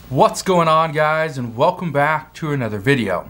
What's going on, guys, and welcome back to another video.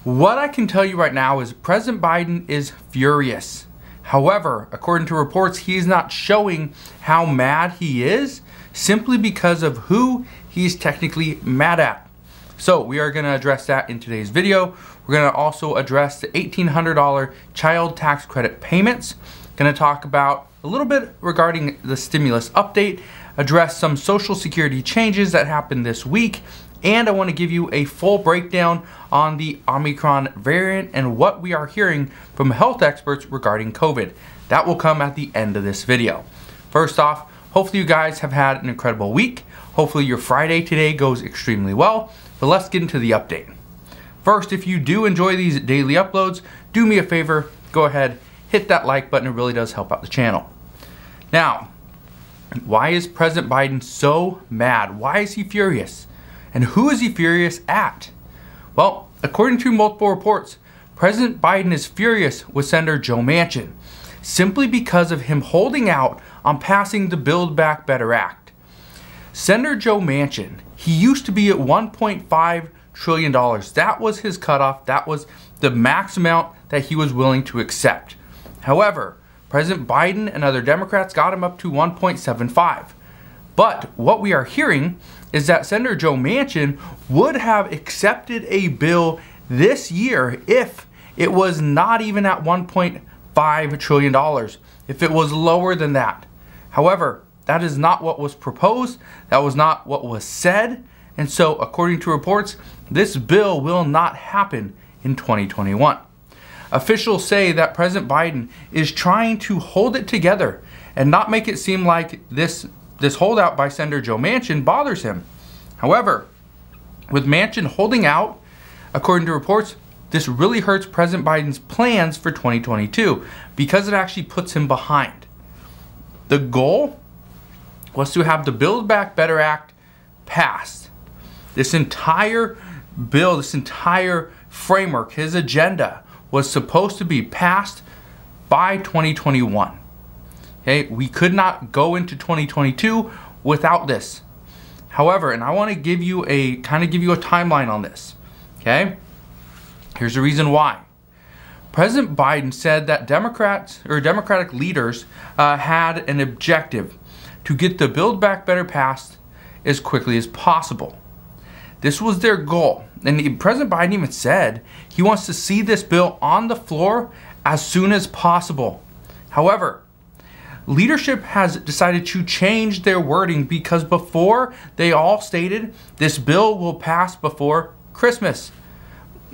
What I can tell you right now is President Biden is furious. However, according to reports, he's not showing how mad he is simply because of who he's technically mad at. So we are going to address that in today's video. We're going to also address the $1,800 child tax credit payments. Going to talk about a little bit regarding the stimulus update, address some Social Security changes that happened this week, and I want to give you a full breakdown on the Omicron variant and what we are hearing from health experts regarding COVID. That will come at the end of this video. First off, hopefully you guys have had an incredible week. Hopefully your Friday today goes extremely well, but let's get into the update. First, if you do enjoy these daily uploads, do me a favor, go ahead, hit that like button. It really does help out the channel. Now, why is President Biden so mad? Why is he furious? And who is he furious at? Well, according to multiple reports, President Biden is furious with Senator Joe Manchin simply because of him holding out on passing the Build Back Better Act. Senator Joe Manchin, he used to be at $1.5 trillion. That was his cutoff. That was the max amount that he was willing to accept. However, President Biden and other Democrats got him up to 1.75. But what we are hearing is that Senator Joe Manchin would have accepted a bill this year if it was not even at $1.5 trillion, if it was lower than that. However, that is not what was proposed. That was not what was said. And so, according to reports, this bill will not happen in 2021. Officials say that President Biden is trying to hold it together and not make it seem like this holdout by Senator Joe Manchin bothers him. However, with Manchin holding out, according to reports, this really hurts President Biden's plans for 2022 because it actually puts him behind. The goal was to have the Build Back Better Act passed. This entire bill, this entire framework, his agenda, was supposed to be passed by 2021. Okay, we could not go into 2022 without this. However, and I want to give you a timeline on this. Okay, here's the reason why. President Biden said that Democratic leaders had an objective to get the Build Back Better passed as quickly as possible. This was their goal. And President Biden even said he wants to see this bill on the floor as soon as possible. However, leadership has decided to change their wording because before they all stated this bill will pass before Christmas.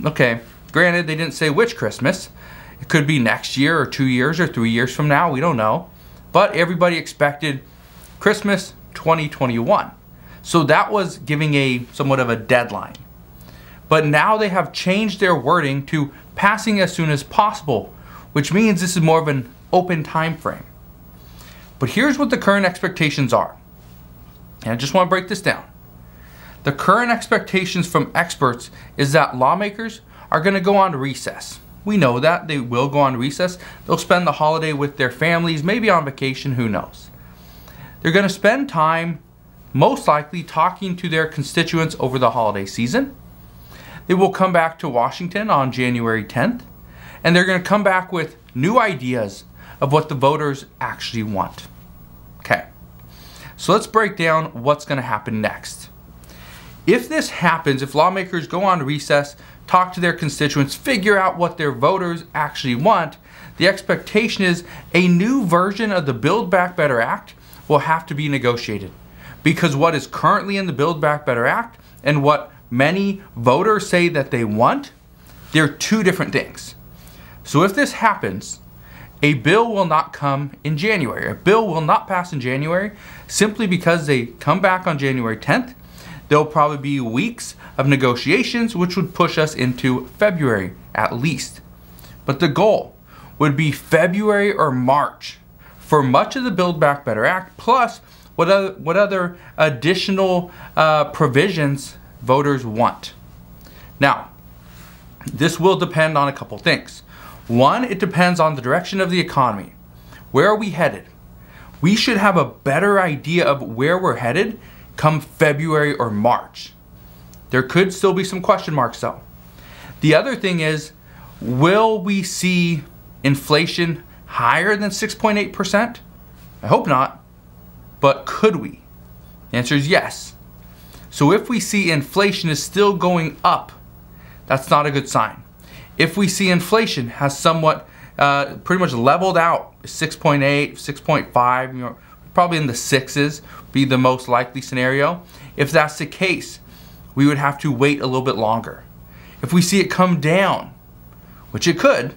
Okay, granted, they didn't say which Christmas. It could be next year or 2 years or 3 years from now. We don't know. But everybody expected Christmas 2021. So that was giving somewhat of a deadline. But now they have changed their wording to passing as soon as possible, which means this is more of an open time frame. But here's what the current expectations are. And I just want to break this down. The current expectations from experts is that lawmakers are going to go on recess. We know that they will go on recess. They'll spend the holiday with their families, maybe on vacation, who knows. They're going to spend time most likely talking to their constituents over the holiday season. They will come back to Washington on January 10th, and they're going to come back with new ideas of what the voters actually want. Okay, so let's break down what's going to happen next. If this happens, if lawmakers go on recess, talk to their constituents, figure out what their voters actually want, the expectation is a new version of the Build Back Better Act will have to be negotiated. Because what is currently in the Build Back Better Act and what many voters say that they want, they're two different things. So if this happens, a bill will not come in January. A bill will not pass in January simply because they come back on January 10th. There'll probably be weeks of negotiations, which would push us into February at least. But the goal would be February or March for much of the Build Back Better Act, plus what other additional provisions voters want. Now, this will depend on a couple things. One, it depends on the direction of the economy. Where are we headed? We should have a better idea of where we're headed come February or March. There could still be some question marks though. The other thing is, will we see inflation higher than 6.8%? I hope not, but could we? The answer is yes. So if we see inflation is still going up, that's not a good sign. If we see inflation has somewhat pretty much leveled out, 6.8, 6.5, probably in the sixes, be the most likely scenario. If that's the case, we would have to wait a little bit longer. If we see it come down, which it could,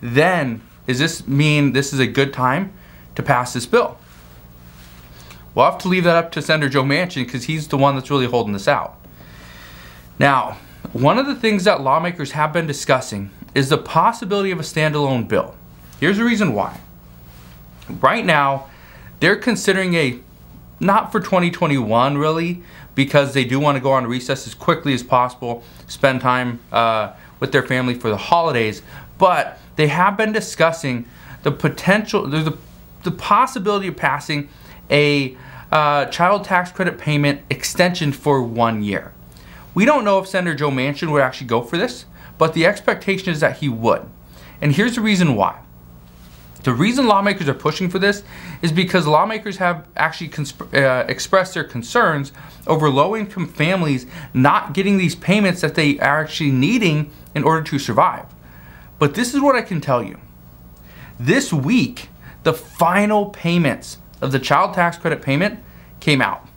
then does this mean this is a good time to pass this bill? We'll have to leave that up to Senator Joe Manchin because he's the one that's really holding this out. Now, one of the things that lawmakers have been discussing is the possibility of a standalone bill. Here's the reason why. Right now, they're considering not for 2021 really, because they do want to go on recess as quickly as possible, spend time with their family for the holidays, but they have been discussing the potential, there's the possibility of passing a child tax credit payment extension for 1 year. We don't know if Senator Joe Manchin would actually go for this, but the expectation is that he would. And here's the reason why. The reason lawmakers are pushing for this is because lawmakers have actually expressed their concerns over low-income families not getting these payments that they are actually needing in order to survive. But this is what I can tell you. This week, the final payments of the child tax credit payment came out.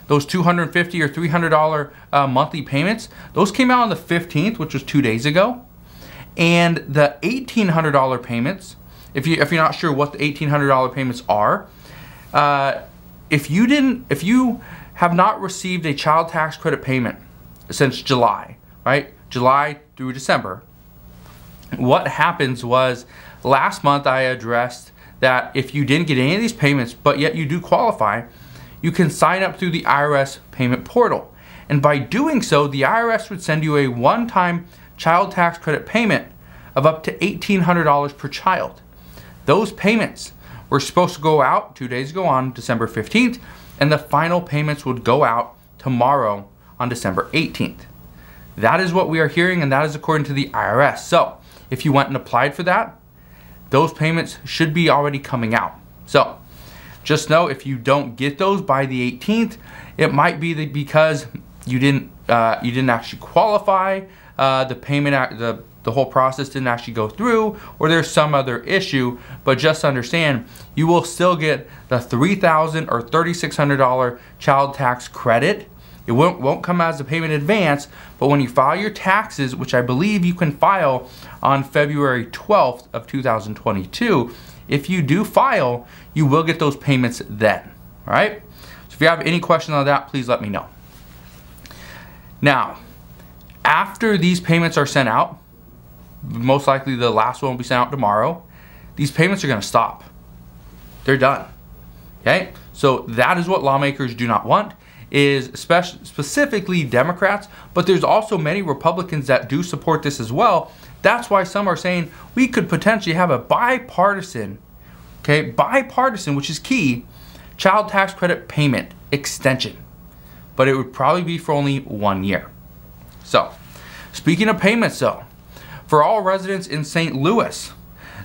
Those $250 or $300 monthly payments, those came out on the 15th, which was 2 days ago. And the $1,800 payments, if you're not sure what the $1,800 payments are, if you have not received a child tax credit payment since July, right? July through December, what happens was last month I addressed that if you didn't get any of these payments, but yet you do qualify, you can sign up through the IRS payment portal. And by doing so, the IRS would send you a one-time child tax credit payment of up to $1,800 per child. Those payments were supposed to go out 2 days ago on December 15th, and the final payments would go out tomorrow on December 18th. That is what we are hearing, and that is according to the IRS. So if you went and applied for that, those payments should be already coming out. So just know if you don't get those by the 18th, it might be because you didn't actually qualify, the payment, the whole process didn't actually go through, or there's some other issue. But just understand, you will still get the $3,000 or $3,600 child tax credit. It won't come as a payment advance, but when you file your taxes, which I believe you can file on February 12th of 2022, if you do file, you will get those payments then, all right? So if you have any questions on that, please let me know. Now, after these payments are sent out, most likely the last one will be sent out tomorrow, these payments are gonna stop. They're done, okay? So that is what lawmakers do not want, is specifically Democrats, but there's also many Republicans that do support this as well. That's why some are saying we could potentially have a bipartisan, which is key, child tax credit payment extension. But it would probably be for only 1 year. So, speaking of payments though, for all residents in St. Louis,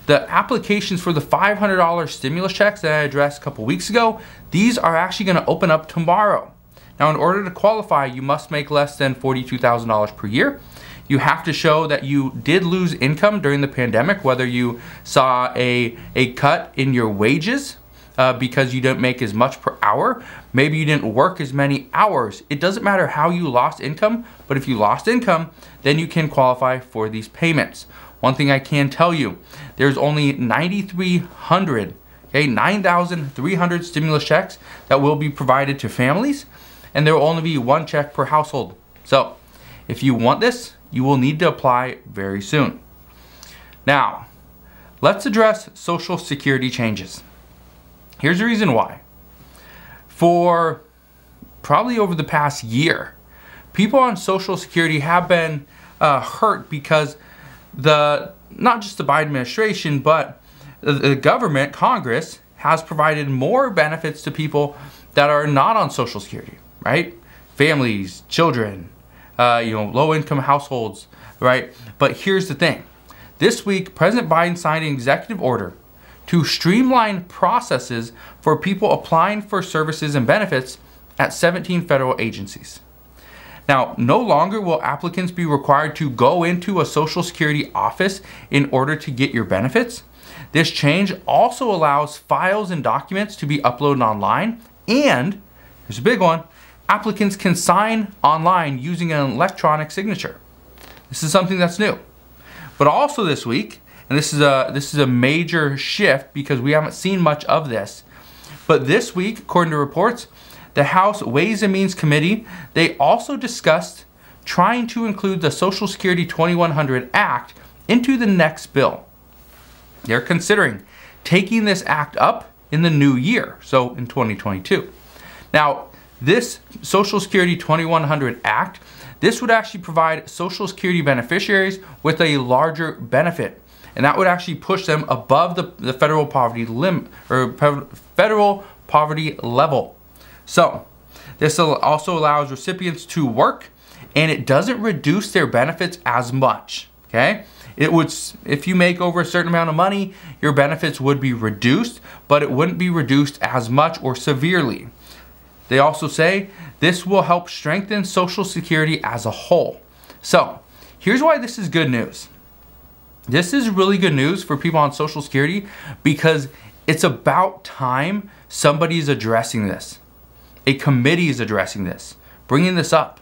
the applications for the $500 stimulus checks that I addressed a couple weeks ago, these are actually going to open up tomorrow. Now, in order to qualify, you must make less than $42,000 per year. You have to show that you did lose income during the pandemic, whether you saw a cut in your wages because you didn't make as much per hour. Maybe you didn't work as many hours. It doesn't matter how you lost income, but if you lost income, then you can qualify for these payments. One thing I can tell you, there's only 9,300, 9,300 stimulus checks that will be provided to families, and there will only be one check per household. So if you want this, you will need to apply very soon. Now, let's address Social Security changes. Here's the reason why. For probably over the past year, people on Social Security have been hurt because not just the Biden administration, but the government, Congress, has provided more benefits to people that are not on Social Security, right? Families, children, low-income households, right? But here's the thing. This week, President Biden signed an executive order to streamline processes for people applying for services and benefits at 17 federal agencies. Now, no longer will applicants be required to go into a Social Security office in order to get your benefits. This change also allows files and documents to be uploaded online, and here's a big one, applicants can sign online using an electronic signature. This is something that's new. But also this week, and this is a major shift because we haven't seen much of this, but this week, according to reports, the House Ways and Means Committee, they also discussed trying to include the Social Security 2100 Act into the next bill. They're considering taking this act up in the new year, so in 2022. Now, this Social Security 2100 Act, this would actually provide Social Security beneficiaries with a larger benefit, and that would actually push them above the federal poverty limit or federal poverty level. So, this also allows recipients to work, and it doesn't reduce their benefits as much, okay? It would, if you make over a certain amount of money, your benefits would be reduced, but it wouldn't be reduced as much or severely. They also say this will help strengthen Social Security as a whole. So, here's why this is good news. This is really good news for people on Social Security because it's about time somebody is addressing this. A committee is addressing this, bringing this up.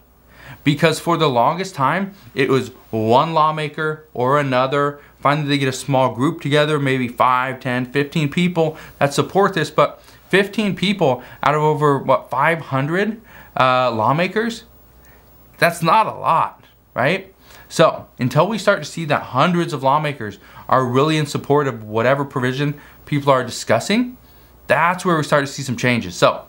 Because for the longest time, it was one lawmaker or another. Finally, they get a small group together, maybe 5, 10, 15 people that support this. But 15 people out of over, 500 lawmakers? That's not a lot, right? So, until we start to see that hundreds of lawmakers are really in support of whatever provision people are discussing, that's where we start to see some changes. So,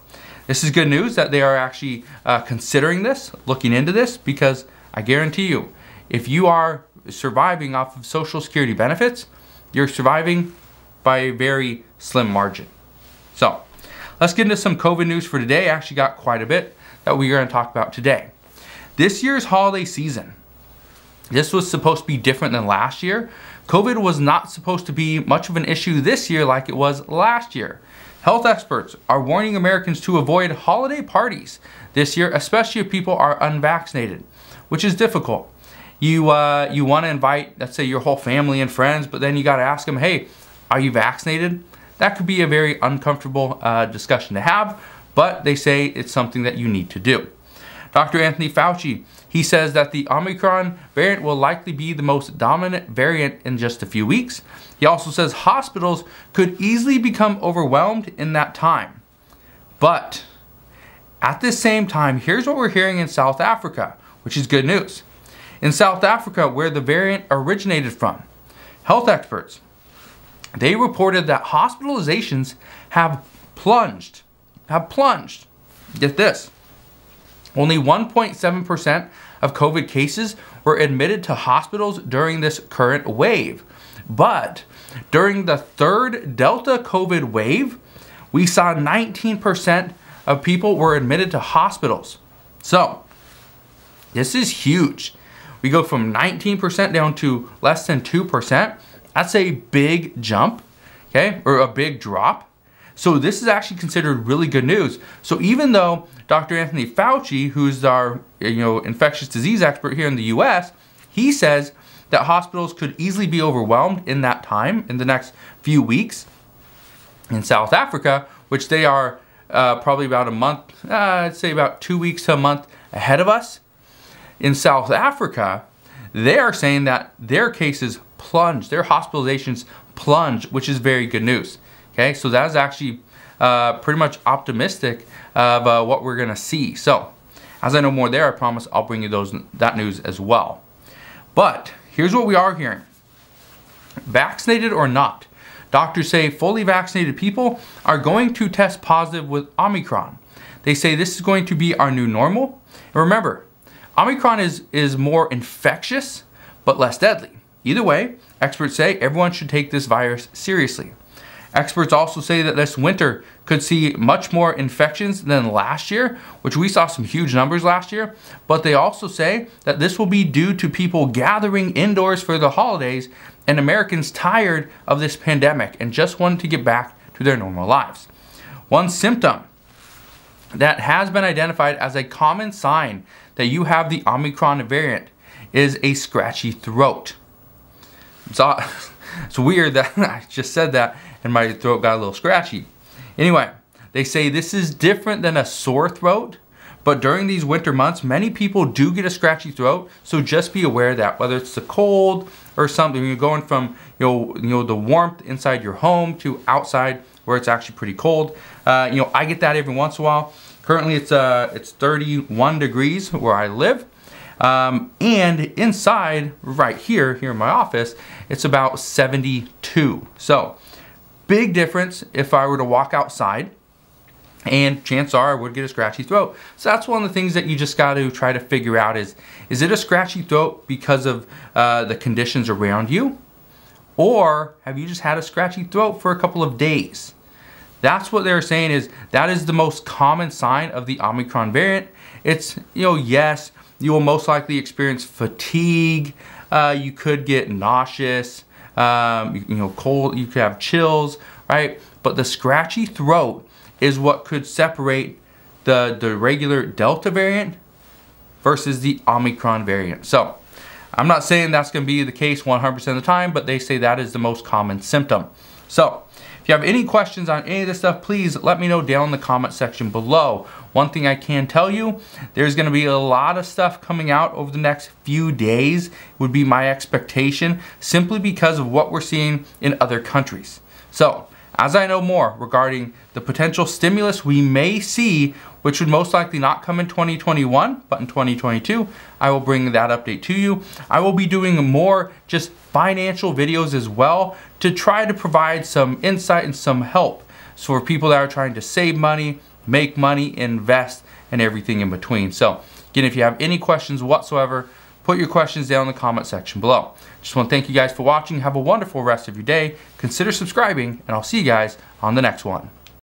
this is good news that they are actually considering this, looking into this, because I guarantee you, if you are surviving off of Social Security benefits, you're surviving by a very slim margin. So, let's get into some COVID news for today. I actually got quite a bit that we're going to talk about today. This year's holiday season, this was supposed to be different than last year. COVID was not supposed to be much of an issue this year like it was last year. Health experts are warning Americans to avoid holiday parties this year, especially if people are unvaccinated, which is difficult. You want to invite, let's say, your whole family and friends, but then you got to ask them, hey, are you vaccinated? That could be a very uncomfortable discussion to have, but they say it's something that you need to do. Dr. Anthony Fauci, he says that the Omicron variant will likely be the most dominant variant in just a few weeks. He also says hospitals could easily become overwhelmed in that time. But at the same time, here's what we're hearing in South Africa, which is good news. In South Africa, where the variant originated from, health experts, they reported that hospitalizations have plunged. Get this. Only 1.7% of COVID cases were admitted to hospitals during this current wave. But during the third Delta COVID wave, we saw 19% of people were admitted to hospitals. So, this is huge. We go from 19% down to less than 2%. That's a big jump, okay, or a big drop. So this is actually considered really good news. So even though Dr. Anthony Fauci, who's our infectious disease expert here in the US, he says that hospitals could easily be overwhelmed in that time, in the next few weeks. In South Africa, which they are probably about a month, I'd say about 2 weeks to a month ahead of us. In South Africa, they are saying that their cases plunge, their hospitalizations plunge, which is very good news. Okay, so that is actually pretty much optimistic of what we're going to see. So, as I know more there, I promise I'll bring you that news as well. But here's what we are hearing. Vaccinated or not, doctors say fully vaccinated people are going to test positive with Omicron. They say this is going to be our new normal. And remember, Omicron is more infectious, but less deadly. Either way, experts say everyone should take this virus seriously. Experts also say that this winter could see much more infections than last year, which we saw some huge numbers last year, but they also say that this will be due to people gathering indoors for the holidays and Americans tired of this pandemic and just wanting to get back to their normal lives. One symptom that has been identified as a common sign that you have the Omicron variant is a scratchy throat. It's weird that I just said that and my throat got a little scratchy. Anyway, they say this is different than a sore throat, but during these winter months, many people do get a scratchy throat, so just be aware of that, whether it's the cold or something, you're going from the warmth inside your home to outside where it's actually pretty cold. I get that every once in a while. Currently it's 31 degrees where I live. And inside right here in my office, it's about 72. So big difference if I were to walk outside, and chances are I would get a scratchy throat. So that's one of the things that you just got to try to figure out is it a scratchy throat because of the conditions around you? Or have you just had a scratchy throat for a couple of days? That's what they're saying is that is the most common sign of the Omicron variant. It's, yes, you will most likely experience fatigue. You could get nauseous, cold, you could have chills, right? But the scratchy throat is what could separate the regular Delta variant versus the Omicron variant. So I'm not saying that's going to be the case 100% of the time, but they say that is the most common symptom. So if you have any questions on any of this stuff, please let me know down in the comment section below. One thing I can tell you, there's going to be a lot of stuff coming out over the next few days, would be my expectation, simply because of what we're seeing in other countries. So as I know more regarding the potential stimulus we may see, which would most likely not come in 2021, but in 2022, I will bring that update to you. I will be doing more just financial videos as well to try to provide some insight and some help. So for people that are trying to save money, make money, invest, and everything in between. So again, if you have any questions whatsoever, put your questions down in the comment section below. Just want to thank you guys for watching. Have a wonderful rest of your day. Consider subscribing, and I'll see you guys on the next one.